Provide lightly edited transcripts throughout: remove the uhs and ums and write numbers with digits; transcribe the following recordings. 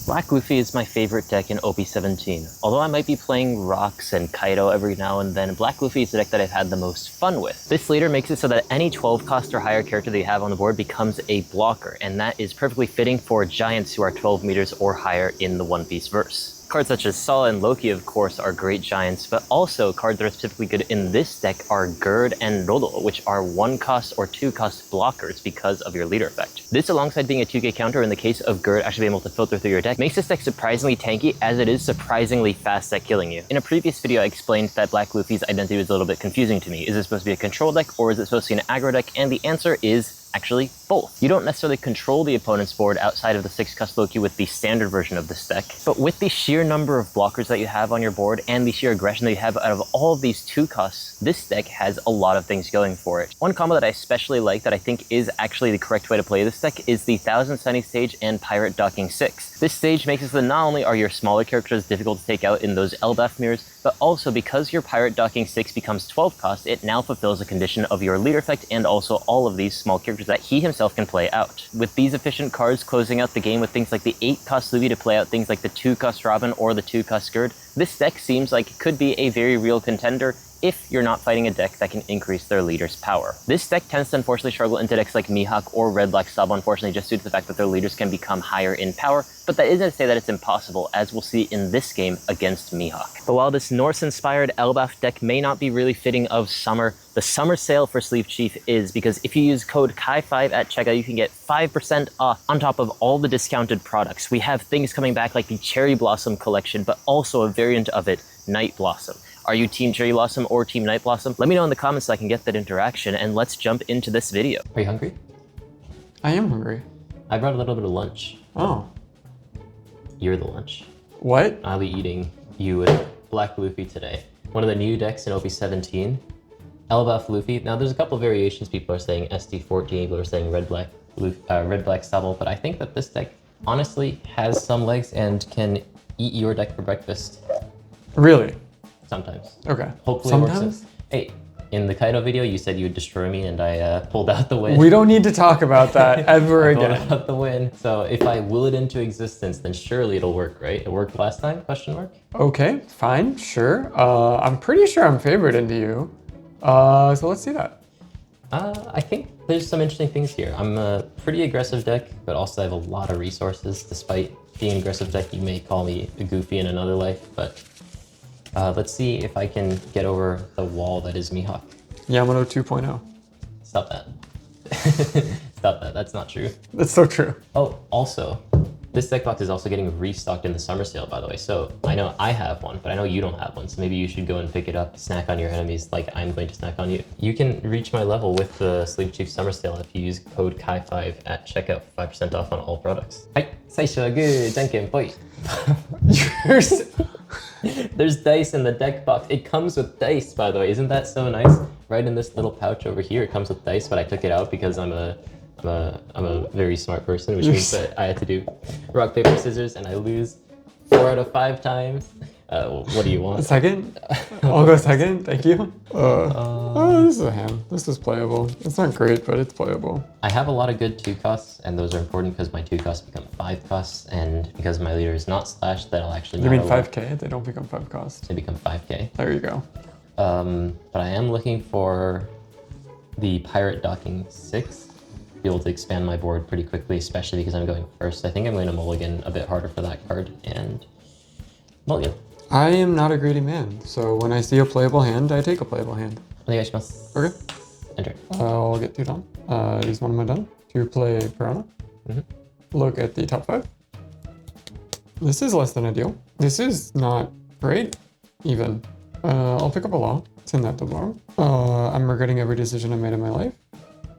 Black Luffy is my favorite deck in OP17. Although I might be playing Rocks and Kaido every now and then, Black Luffy is the deck that I've had the most fun with. This leader makes it so that any 12 cost or higher character that you have on the board becomes a blocker, and that is perfectly fitting for giants who are 12 meters or higher in the One Piece verse. Cards such as Saw and Loki, of course, are great giants, but also cards that are typically good in this deck are Gerd and Rodel, which are 1 cost or 2 cost blockers because of your leader effect. This, alongside being a 2k counter in the case of Gerd actually being able to filter through your deck, makes this deck surprisingly tanky, as it is surprisingly fast at killing you. In a previous video, I explained that Black Luffy's identity was a little bit confusing to me. Is it supposed to be a control deck, or is it supposed to be an aggro deck? And the answer is actually both. You don't necessarily control the opponent's board outside of the 6 cost Loki with the standard version of this deck, but with the sheer number of blockers that you have on your board and the sheer aggression that you have out of all of these 2 costs, this deck has a lot of things going for it. One combo that I especially like, that I think is actually the correct way to play this deck, is the 1000 Sunny stage and Pirate Docking 6. This stage makes it so that not only are your smaller characters difficult to take out in those Elbaf mirrors, but also because your Pirate Docking 6 becomes 12 cost, it now fulfills a condition of your leader effect and also all of these small characters that he himself can play out. With these efficient cards closing out the game with things like the 8 cost Luffy to play out things like the 2 cost Robin or the 2 cost Gerd, this deck seems like it could be a very real contender if you're not fighting a deck that can increase their leader's power. This deck tends to unfortunately struggle into decks like Mihawk or Red Black Sub, unfortunately, just due to the fact that their leaders can become higher in power, but that isn't to say that it's impossible, as we'll see in this game against Mihawk. But while this Norse-inspired Elbaf deck may not be really fitting of summer, the summer sale for Sleeve Chief is, because if you use code KAI5 at checkout, you can get 5% off on top of all the discounted products. We have things coming back like the Cherry Blossom collection, but also a variant of it, Night Blossom. Are you Team Cherry Blossom or Team Night Blossom? Let me know in the comments so I can get that interaction, and let's jump into this video. Are you hungry? I am hungry. I brought a little bit of lunch. Oh. You're the lunch. What? I'll be eating you with Black Luffy today. One of the new decks in OP17. Elbaf Luffy. Now there's a couple variations. People are saying SD14, people are saying Red Black Stubble, but I think that this deck honestly has some legs and can eat your deck for breakfast. Really? Sometimes. Okay. Hopefully sometimes? It works. Hey, in the Kaido video, you said you would destroy me, and I pulled out the win. We don't need to talk about that ever again. Pulled out the win. So if I will it into existence, then surely it'll work, right? It worked last time? Question mark. Okay, fine, sure. I'm pretty sure I'm favored into you. So let's see that. I think there's some interesting things here. I'm a pretty aggressive deck, but also I have a lot of resources. Despite being an aggressive deck, you may call me a goofy in another life, but let's see if I can get over the wall that is Mihawk. Yamano 2.0. Stop that. Stop that. That's not true. That's so true. Oh, also, this deck box is also getting restocked in the summer sale, by the way. So I know I have one, but I know you don't have one. So maybe you should go and pick it up, snack on your enemies like I'm going to snack on you. You can reach my level with the Sleeve Chief summer sale if you use code KAI5 at checkout for 5% off on all products. Hi, saisho wa guu, janken poi. There's dice in the deck box. It comes with dice, by the way. Isn't that so nice? Right in this little pouch over here, it comes with dice, but I took it out because I'm a very smart person, which means that I had to do rock, paper, scissors, and I lose 4 out of 5 times. What do you want? Second? I'll go second, thank you. This is a hand. This is playable. It's not great, but it's playable. I have a lot of good 2 costs, and those are important because my 2 costs become 5 costs, and because my leader is not slashed, that'll actually You mean 5k? They don't become 5 costs. They become 5k. There you go. But I am looking for the Pirate Docking 6. Be able to expand my board pretty quickly, especially because I'm going first. I think I'm going to mulligan a bit harder for that card, and mulligan. I am not a greedy man, so when I see a playable hand, I take a playable hand. Okay. Enter. I'll get 2 down. Use one of my done to play Piranha. Look at the top 5. This is less than ideal. This is not great, even. I'll pick up a law. Send that to Law. I'm regretting every decision I made in my life.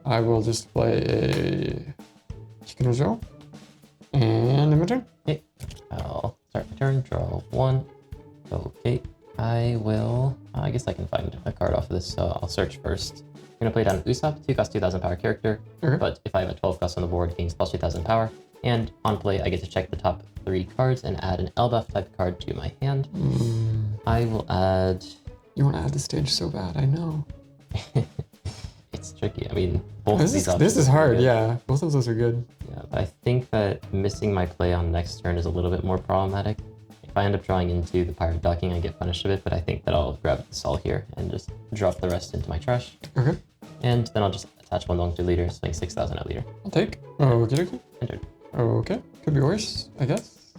I will just play a Kikunojo and in my turn. Okay, I'll start my turn, draw 1. Okay, I will, I guess I can find a card off of this, so I'll search first. I'm gonna play down Usopp, 2 cost 2000 power character, but if I have a 12 cost on the board, gains plus 2000 power, and on play I get to check the top 3 cards and add an Elbaf type card to my hand. I will add... You want to add the stage so bad, I know. It's tricky. I mean, both of these options This is are hard, good. yeah. Both of those are good. Yeah, but I think that missing my play on next turn is a little bit more problematic. If I end up drawing into the pirate docking, I get punished a bit, but I think that I'll grab the Sol here and just drop the rest into my trash. Okay. And then I'll just attach one long to leader, swing 6,000 at leader. I'll take. Okay, okay. Entered. Okay. Could be worse, I guess.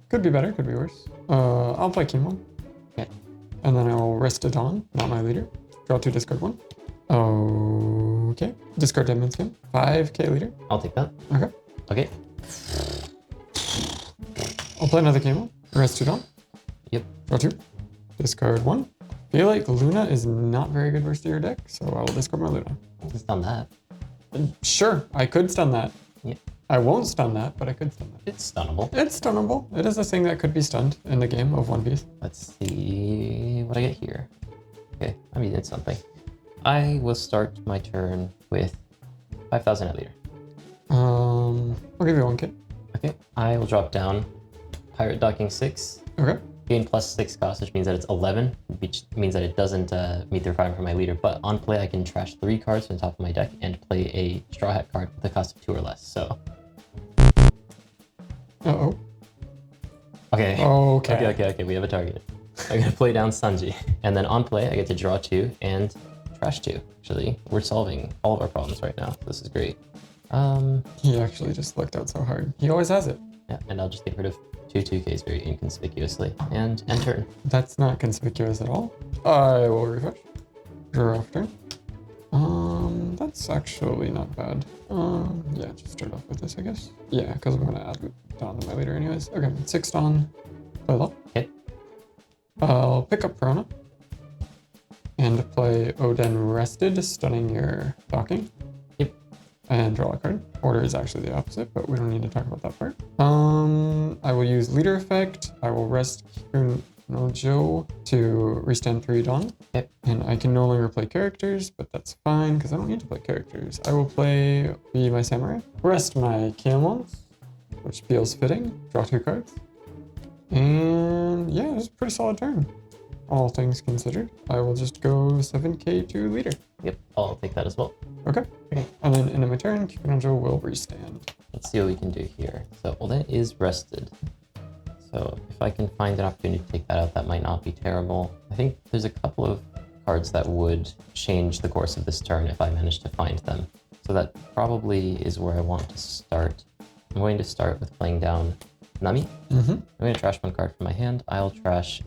Could be better, could be worse. I'll play King 1. Okay. And then I'll rest a Dawn, not my leader. Draw 2, discard 1. Okay. Discard Deadman Skin. 5k leader. I'll take that. Okay. Okay. I'll play another King 1. Rest 2 Dawn. Yep. Draw 2. Discard 1. Feel like Luna is not very good versus your deck, so I will discard my Luna. Just done that. Sure, I could stun that. Yep. I won't stun that, but I could stun that. It's stunnable. It's stunnable. It is a thing that could be stunned in the game of One Piece. Let's see what I get here. Okay, I mean, it's something. I will start my turn with 5,000 at leader. I'll give you 1k. Okay, I will drop down pirate docking 6. Okay. Gain +6 cost, which means that it's 11, which means that it doesn't meet the requirement for my leader. But on play, I can trash 3 cards from the top of my deck and play a Straw Hat card with a cost of 2 or less. So. Uh-oh. Okay. Okay. Okay. We have a target. I'm gonna play down Sanji, and then on play, I get to draw 2 and trash 2. Actually, we're solving all of our problems right now. This is great. He actually just looked out so hard. He always has it. Yeah, and I'll just get rid of 2 2Ks very inconspicuously and end turn. That's not conspicuous at all. I will refresh. Draw off turn. That's actually not bad. Yeah, just start off with this, I guess. Yeah, because I'm gonna add Dawn to my leader anyways. Okay, 6 Dawn. Play low. Okay. I'll pick up Perona. And play Oden Rested, stunning your docking. Yep. And draw a card. Order is actually the opposite, but we don't need to talk about that part. I will use leader effect. I will rest Nojo to restand 3 Dawn. Yep. And I can no longer play characters, but that's fine because I don't need to play characters. I will be my samurai. Rest my Camons, which feels fitting. Draw 2 cards. And yeah, it's a pretty solid turn. All things considered, I will just go 7k to leader. Yep, I'll take that as well. Okay. And then in my turn, Kikunojo will restand. Let's see what we can do here. So Oden is rested. So if I can find an opportunity to take that out, that might not be terrible. I think there's a couple of cards that would change the course of this turn if I manage to find them. So that probably is where I want to start. I'm going to start with playing down Nami. I'm going to trash 1 card from my hand. I'll trash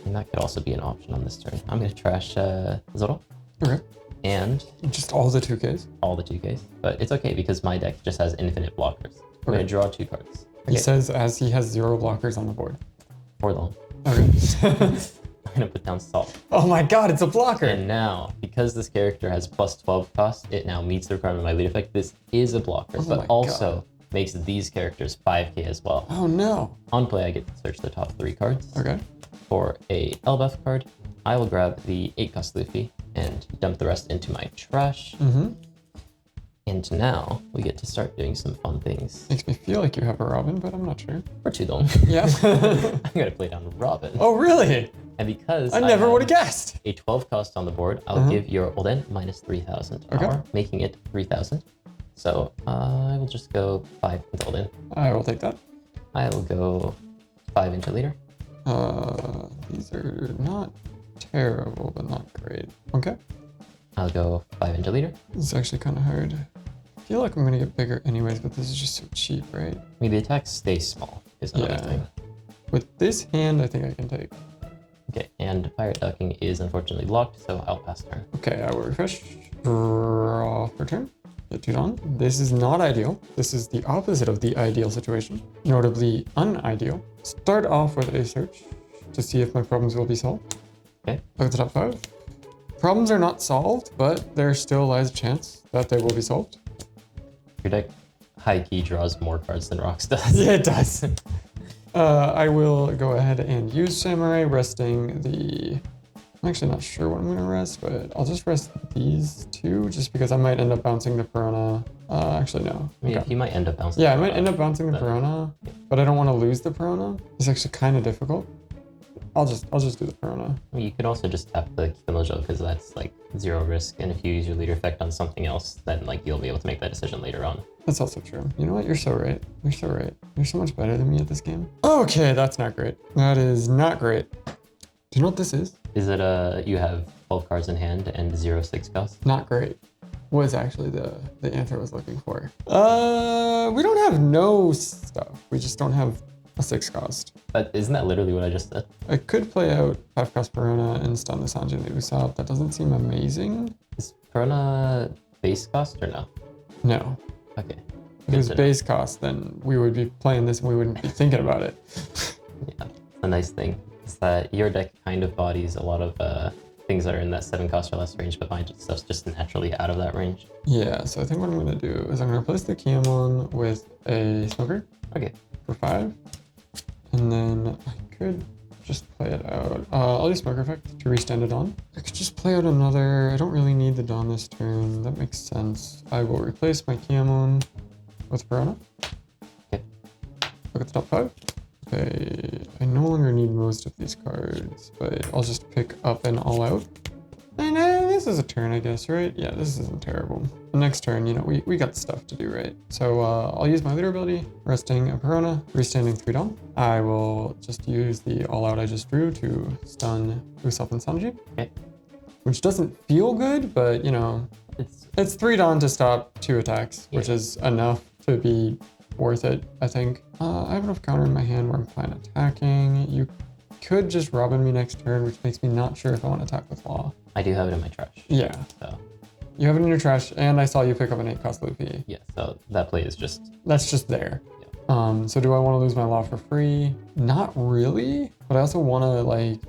and that could also be an option on this turn. I'm going to trash Zoro. Okay. And just all the 2Ks? All the 2Ks. But it's okay because my deck just has infinite blockers. I'm going to draw 2 cards. Okay. He says as he has 0 blockers on the board. 4 long. Okay. I'm going to put down Salt. Oh my god, it's a blocker! And now, because this character has +12 cost, it now meets the requirement of my lead effect. This is a blocker, but also makes these characters 5k as well. Oh no. On play, I get to search the top 3 cards. Okay. For a L-buff card, I will grab the 8 cost Luffy and dump the rest into my trash. And now we get to start doing some fun things. Makes me feel like you have a Robin, but I'm not sure. Or 2 don't. Yeah. I'm gonna play down Robin. Oh really? And because I never would have guessed. A 12 cost on the board, I'll give your Oden minus 3,000 power, making it 3,000. So I will just go 5 into Oden. I will take that. I will go 5 into leader. These are not terrible, but not great. Okay. I'll go 5 into leader. This is actually kind of hard. I feel like I'm gonna get bigger anyways, but this is just so cheap, right? I mean, the attacks stay small is another thing. With this hand, I think I can take. Okay, and pirate ducking is unfortunately locked, so I'll pass turn. Okay, I will refresh. Draw for turn. Get 2 Dawn. This is not ideal. This is the opposite of the ideal situation. Notably unideal. Start off with a search to see if my problems will be solved. Okay. Look at the top 5. Problems are not solved, but there still lies a chance that they will be solved. Your deck high-key draws more cards than Rocks does. Yeah, it does. I will go ahead and use Samurai, resting the... I'm actually not sure what I'm going to rest, but I'll just rest these 2, just because I might end up bouncing the Piranha. Actually, no. Yeah, Okay. you might end up bouncing Yeah, I might end up bouncing the Piranha, but I don't want to lose the Piranha. It's actually kind of difficult. I'll just do the Piranha. I mean, you could also just tap the Kimojo because that's like 0 risk, and if you use your leader effect on something else, then like you'll be able to make that decision later on. That's also true. You know what? You're so right. You're so right. You're so much better than me at this game. Okay, that's not great. That is not great. Do you know what this is? Is it you have 12 cards in hand and 0 6 cost? Not great. Was actually the answer I was looking for. We don't have no stuff. We just don't have a 6 cost. But isn't that literally what I just said? I could play out 5 cost Piranha and stun the Sanji and the Usopp. That doesn't seem amazing. Is Piranha base cost or no? No. Okay. If it was base cost, then we would be playing this and we wouldn't be thinking about it. Yeah, the nice thing is that your deck kind of bodies a lot of things that are in that 7 cost or less range, but my stuff's just naturally out of that range. Yeah, so I think what I'm gonna do is I'm gonna replace the Kiamon with a Smoker. Okay. For 5. And then I could just play it out. I'll use Smoker Effect to restand it on. I could just play out another. I don't really need the Dawn this turn. That makes sense. I will replace my Kiamon with Piranha. Okay. Look at the top 5. Okay, I no longer need most of these cards, but I'll just pick up an All Out. And this is a turn, I guess, right? Yeah, this isn't terrible. The next turn, you know, we got stuff to do, right? So I'll use my leader ability, resting a Piranha, restanding 3 Dawn. I will just use the All Out I just drew to stun Usopp and Sanji. Okay. Which doesn't feel good, but, you know, it's 3 Dawn to stop 2 attacks, which is enough to be worth it, I think. I have enough counter in my hand where I'm fine attacking. You could just Robin me next turn, which makes me not sure if I want to attack with Law. I do have it in my trash. Yeah. So. You have it in your trash, and I saw you pick up an 8 cost Luffy. Yeah, so that play is just... That's just there. Yeah. So do I want to lose my Law for free? Not really, but I also want to, like,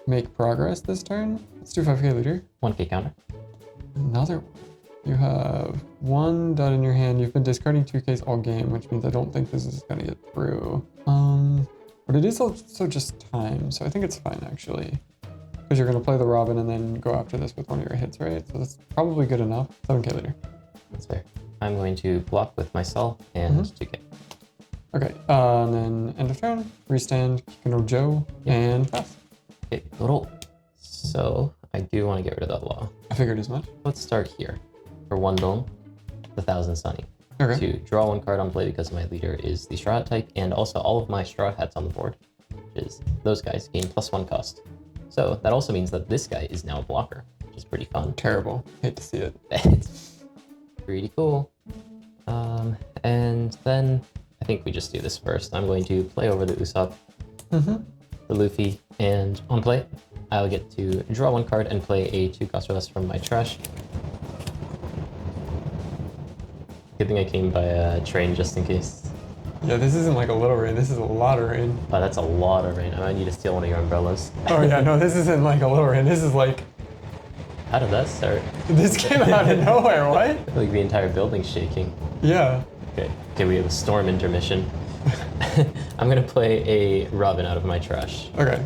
make progress this turn. Let's do 5k leader. 1k counter. Another one. You have 1 dot in your hand. You've been discarding 2Ks all game, which means I don't think this is going to get through. But it is also just time, so I think it's fine, actually. Because you're going to play the Robin and then go after this with one of your hits, right? So that's probably good enough. 7k later. That's fair. I'm going to block with my Cell and 2k. Okay, and then end of turn, restand, Kikano Joe, and pass. Okay, little. So I do want to get rid of that Law. I figured as much. Let's start here. For 1 Dome, the 1000 Sunny. Okay. To draw 1 card on play because my leader is the Straw Hat type, and also all of my Straw Hats on the board, which is those guys, gain +1 cost. So that also means that this guy is now a blocker, which is pretty fun. Terrible. Hate to see it. It's pretty cool. And then I think we just do this first. I'm going to play over the Usopp, the Luffy, and on play, I'll get to draw 1 card and play a 2 cost or less from my trash. Good thing I came by a train just in case. Yeah, this isn't like a little rain, this is a lot of rain. But that's a lot of rain. I might need to steal one of your umbrellas. Oh yeah, no, this isn't like a little rain, this is like... How did that start? This came out of nowhere, what? Like the entire building's shaking. Yeah. Okay, we have a storm intermission. I'm gonna play a Robin out of my trash. Okay.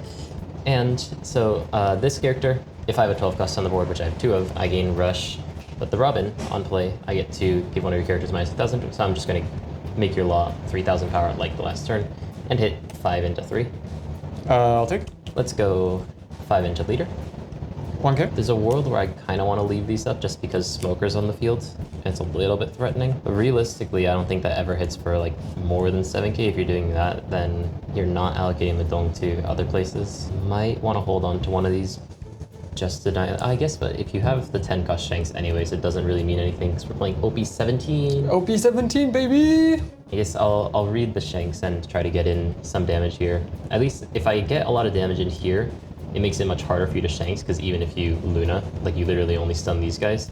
And so this character, if I have a 12 cost on the board, which I have 2 of, I gain Rush. But the Robin, on play, I get to give one of your characters -1,000, so I'm just gonna make your Law 3,000 power like the last turn, and hit 5 into 3. I'll take. Let's go 5 into leader. 1k. There's a world where I kind of want to leave these up just because Smoker's on the field, and it's a little bit threatening. But realistically, I don't think that ever hits for like more than 7k. If you're doing that, then you're not allocating the dome to other places. You might want to hold on to one of these just to die, I guess, but if you have the 10 cost Shanks anyways, it doesn't really mean anything because we're playing OP17. OP17, baby! I guess I'll read the Shanks and try to get in some damage here. At least if I get a lot of damage in here, it makes it much harder for you to Shanks, because even if you Luna, like you literally only stun these guys,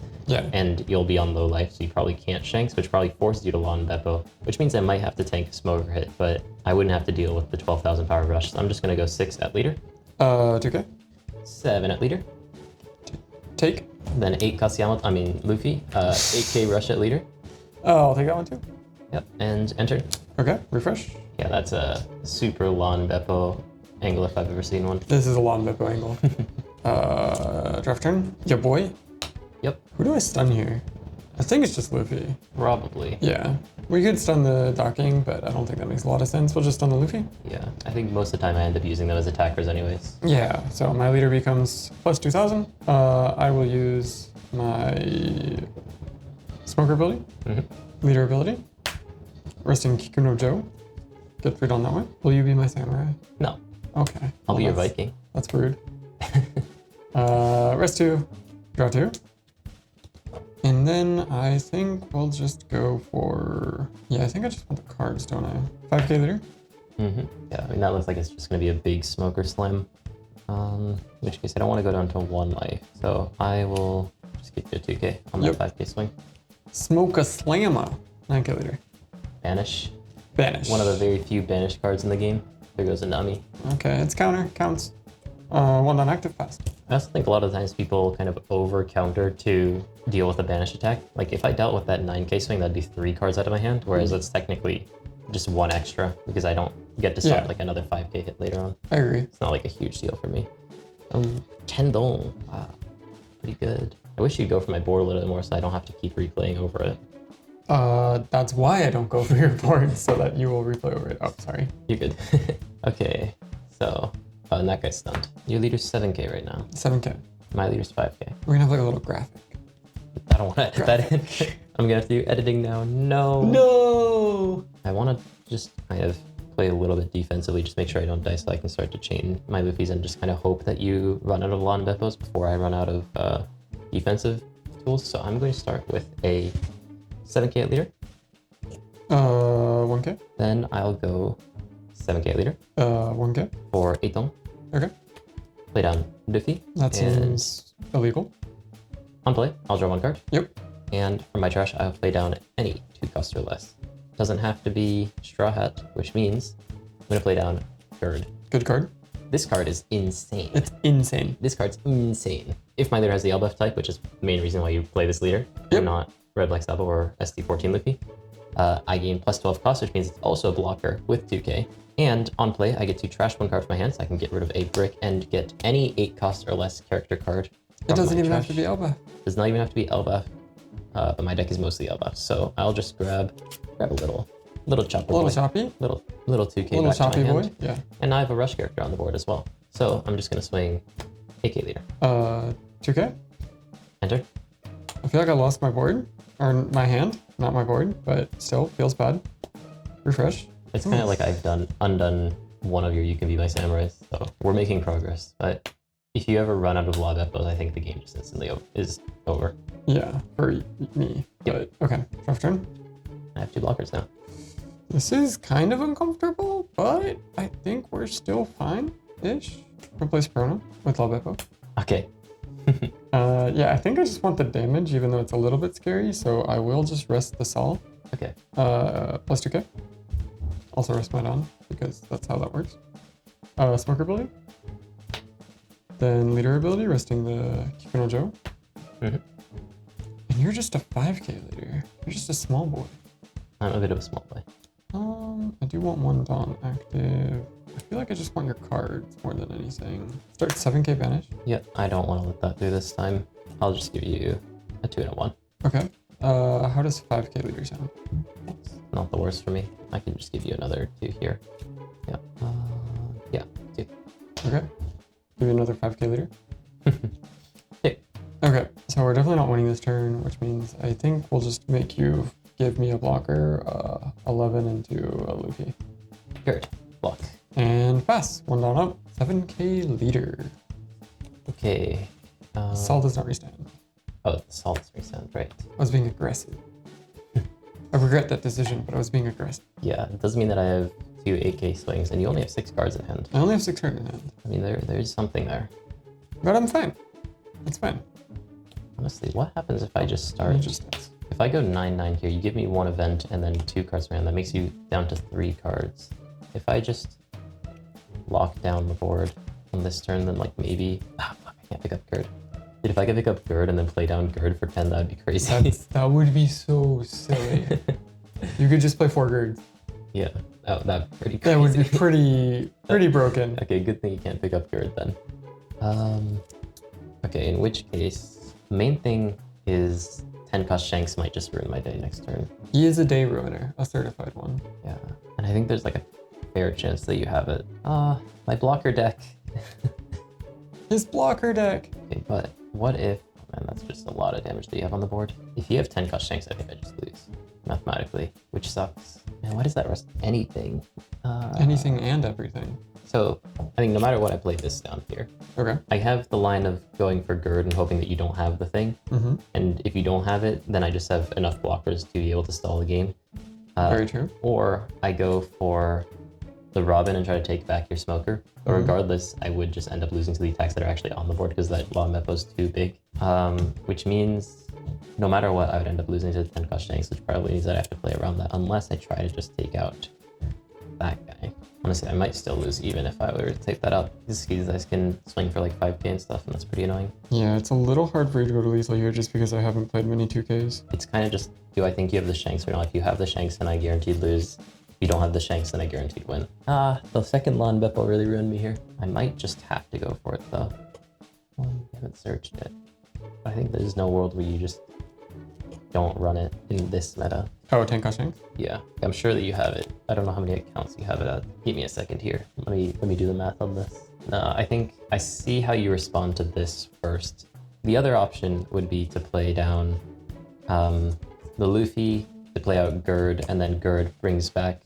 and you'll be on low life, so you probably can't Shanks, which probably forces you to Lon Beppo, which means I might have to tank a Smoker hit, but I wouldn't have to deal with the 12,000 power rush, so I'm just gonna go 6 at leader. 2k. 7 at leader. Take. Then 8 Luffy, 8k rush at leader. Oh, I'll take that one too. Yep, and enter. Okay, refresh. Yeah, that's a super Lon Beppo angle if I've ever seen one. This is a Lon Beppo angle. Draft turn. Yeah, boy. Yep. Who do I stun here? I think it's just Luffy. Probably. Yeah. We could stun the docking, but I don't think that makes a lot of sense. We'll just stun the Luffy. Yeah, I think most of the time I end up using them as attackers anyways. Yeah, so my leader becomes plus 2,000. I will use my smoker ability, leader ability, resting Kikuno Joe. Get freed on that one. Will you be my samurai? No, Okay. I'll be your Viking. That's rude. Rest 2, draw 2. And then I think we'll just go for... Yeah, I think I just want the cards, don't I? 5k leader? Yeah, I mean, that looks like it's just going to be a big smoker slam. In which case, I don't want to go down to 1 life. So I will just give you a 2k on that 5k swing. Smoke a slammer. 9k leader. Banish. Banish. One of the very few banish cards in the game. There goes a Nami. Okay, it's counter. Counts. 1 non-active pass. I also think a lot of times people kind of over counter to deal with a banish attack. Like if I dealt with that 9k swing, that'd be 3 cards out of my hand, whereas it's technically just 1 extra because I don't get to stop like another 5k hit later on. I agree. It's not like a huge deal for me. Kendall. Wow. Pretty good. I wish you'd go for my board a little bit more so I don't have to keep replaying over it. That's why I don't go for your board, so that you will replay over it. Oh, sorry. You're good. Okay, so and that guy's stunned. Your leader's 7k right now. 7k. My leader's 5k. We're gonna have like a little graphic. I don't want to edit that in. I'm gonna have to do editing now. No. No! I want to just kind of play a little bit defensively, just make sure I don't die so I can start to chain my Luffys and just kind of hope that you run out of lawn Beppos before I run out of defensive tools. So I'm going to start with a 7k at leader. 1k. Then I'll go 7k at leader 1k. for 8 dong. Okay. Play down Luffy. That seems illegal. On play, I'll draw 1 card. Yep. And from my trash, I'll play down any 2 cost or less. Doesn't have to be Straw Hat, which means I'm gonna play down Gerd. Good card. This card is insane. It's insane. This card's insane. If my leader has the LBuff type, which is the main reason why you play this leader, and not Red Black Sabo or ST14 Luffy, I gain plus 12 cost, which means it's also a blocker with 2k. And on play, I get to trash 1 card from my hand, so I can get rid of a brick and get any 8 cost or less character card. It doesn't even have to be Elba. Does not even have to be Elbaf, but my deck is mostly Elbaf, so I'll just grab a little chopper boy. Little choppy. Little 2k Little back choppy to my boy. hand. Yeah. And I have a rush character on the board as well. So I'm just gonna swing 8k leader. 2k. Enter. I feel like I lost my board. Or my hand. Not my board, but still feels bad. Refresh. It's kind of like I've undone one of your You Can Be My Samurais, so we're making progress. But if you ever run out of Law Beppos, I think the game just instantly is over. Yeah, for me. Yep. But okay, draft turn. I have 2 blockers now. This is kind of uncomfortable, but I think we're still fine-ish. Replace Perona with Law Beppo. Okay. Yeah, I think I just want the damage, even though it's a little bit scary, so I will just rest the Sol. Okay. Plus 2k. Also rest my Don, because that's how that works. Smoker ability. Then leader ability, resting the Kikuno Joe. And you're just a 5k leader. You're just a small boy. I'm a bit of a small boy. I do want 1 Don active. I feel like I just want your cards more than anything. Start 7k banish. Yep, I don't want to let that through this time. I'll just give you a 2 and a 1. Okay. How does 5k leader sound? It's not the worst for me. I can just give you another 2 here. Yeah. Yeah, 2. Okay. Give you another 5k leader. 2. Okay, so we're definitely not winning this turn, which means I think we'll just make you give me a blocker, 11 into a Luffy. Good. Block. And pass. 1 down up. 7k leader. Okay. Sol does not restand. Oh, the salt resound, right. I was being aggressive. I regret that decision, but I was being aggressive. Yeah, it doesn't mean that I have 2 8k swings, and you only have 6 cards in hand. I only have 6 cards in hand. I mean, there's something there. But I'm fine. It's fine. Honestly, what happens if I just start... If I go 9-9 here, you give me 1 event and then 2 cards from hand. That makes you down to 3 cards. If I just lock down the board on this turn, then like maybe... Ah, fuck, I can't pick up Gerd. Dude, if I could pick up Gerd and then play down Gerd for 10, that'd be crazy. That would be so silly. You could just play 4 Gerds. Yeah, that'd be pretty crazy. That would be pretty broken. Okay, good thing you can't pick up Gerd then. Okay, in which case, the main thing is 10 cost Shanks might just ruin my day next turn. He is a day ruiner, a certified one. Yeah, and I think there's like a fair chance that you have it. My blocker deck. His blocker deck. Okay, but what if, man, that's just a lot of damage that you have on the board. If you have 10 cost Shanks, I think I just lose mathematically, which sucks. Man, why does that rest anything? Anything and everything. So I think no matter what, I play this down here. Okay. I have the line of going for Gird and hoping that you don't have the thing. Mm-hmm. And if you don't have it, then I just have enough blockers to be able to stall the game. Very true. Or I go for the Robin and try to take back your Smoker. But regardless, I would just end up losing to the attacks that are actually on the board because that Law Mepo is too big. Which means no matter what, I would end up losing to the 10 cost Shanks, which probably means that I have to play around that unless I try to just take out that guy. Honestly, I might still lose even if I were to take that out. These guys can swing for like 5k and stuff, and that's pretty annoying. Yeah, it's a little hard for you to go to lethal here just because I haven't played many 2Ks. It's kind of just, do I think you have the Shanks or not? If you have the Shanks, then I guaranteed lose. If you don't have the Shanks, then I guaranteed win. The second Lawn Beppo really ruined me here. I might just have to go for it though. I haven't searched it. But I think there's no world where you just don't run it in this meta. Oh, 10 cost Shanks? Yeah, I'm sure that you have it. I don't know how many accounts you have it at. Give me a second here. Let me do the math on this. No, I think I see how you respond to this first. The other option would be to play down the Luffy, to play out Gird, and then Gird brings back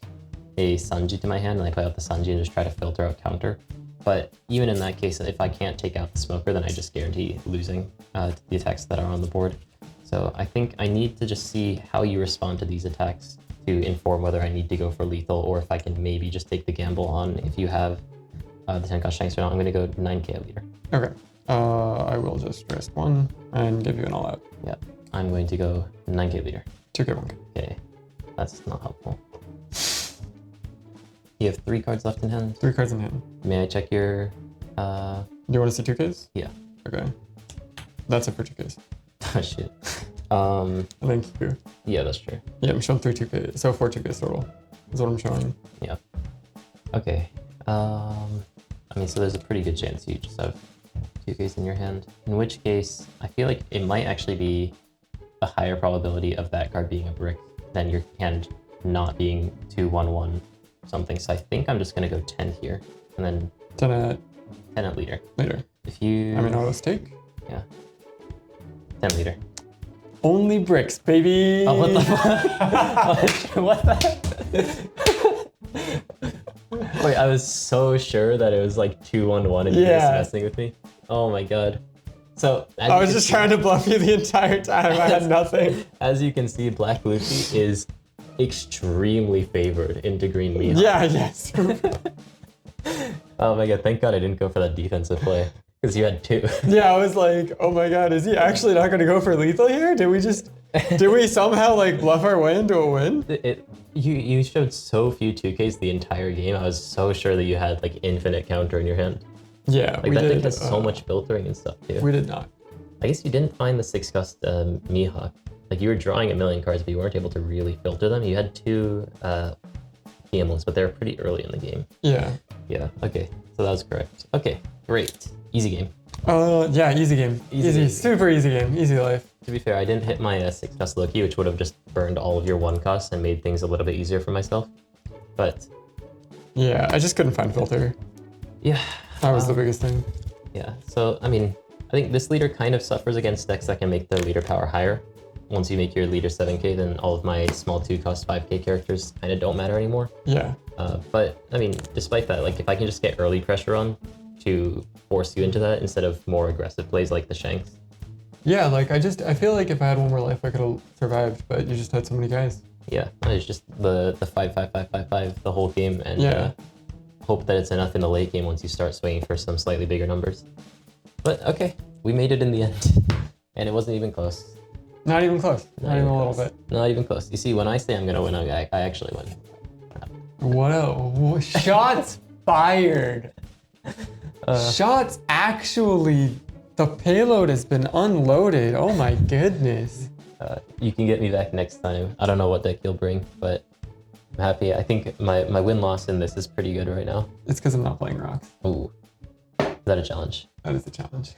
a Sanji to my hand, and I play out the Sanji and just try to filter out counter. But even in that case, if I can't take out the Smoker, then I just guarantee losing to the attacks that are on the board. So I think I need to just see how you respond to these attacks to inform whether I need to go for lethal or if I can maybe just take the gamble on if you have the 10 cost Shanks or not. I'm going to go 9k a leader. Okay. I will just risk one and give you an all out. Yeah, I'm going to go 9k leader. 2K, 1K. Okay, that's not helpful. You have 3 cards left in hand. 3 cards in hand. May I check your... Do you want to see 2Ks? Yeah. Okay. That's it for 2Ks. Oh, shit. Thank you. Yeah, that's true. Yeah, I'm showing 3 2Ks. So 4 2Ks total is what I'm showing. Yeah. Okay. I mean, so there's a pretty good chance you just have 2Ks in your hand. In which case, I feel like it might actually be a higher probability of that card being a brick than your hand not being 2/1/1 something. So I think I'm just gonna go 10 here, and then 10 at leader. later. If you... I mean, auto take. Yeah. 10 leader. Only bricks, baby! Oh, what the fuck? What the? Wait, I was so sure that it was like 2/1/1 and you were just messing with me. Oh my god. So I was just trying to bluff you the entire time. I had nothing. As you can see, Black Luffy is extremely favored into green Mihawk. Yeah, yes. Oh my god, thank god I didn't go for that defensive play. Because you had 2. Yeah, I was like, oh my god, is he actually not going to go for lethal here? Did we somehow like bluff our way into a win? You showed so few 2Ks the entire game. I was so sure that you had like infinite counter in your hand. Yeah, Like we that did. thing has so much filtering and stuff too. We did not. I guess you didn't find the 6 cost Mihawk. Like you were drawing a million cards, but you weren't able to really filter them. You had 2 PMs, but they were pretty early in the game. Yeah. Yeah, okay. So that was correct. Okay, great. Easy game. Yeah, easy game. Easy, super easy game. Easy life. To be fair, I didn't hit my 6 cost Loki, which would have just burned all of your 1 costs and made things a little bit easier for myself. But yeah, I just couldn't find filter. Yeah. That was the biggest thing. Yeah, so I mean, I think this leader kind of suffers against decks that can make their leader power higher. Once you make your leader 7k, then all of my small 2 cost 5k characters kind of don't matter anymore. Yeah. But I mean, despite that, like if I can just get early pressure on to force you into that instead of more aggressive plays like the Shanks. Yeah, like I feel like if I had 1 more life, I could have survived, but you just had so many guys. Yeah, it's just the 5-5-5-5-5 the whole game, and hope that it's enough in the late game once you start swinging for some slightly bigger numbers. But okay, we made it in the end, and it wasn't even close. Not even close. Not even a little bit. Not even close. You see, when I say I'm gonna win, I actually win. What? Shots fired. Shots actually. The payload has been unloaded. Oh my goodness. You can get me back next time. I don't know what deck you'll bring, but I'm happy. I think my win-loss in this is pretty good right now. It's because I'm not playing rocks. Ooh. Is that a challenge? That is a challenge.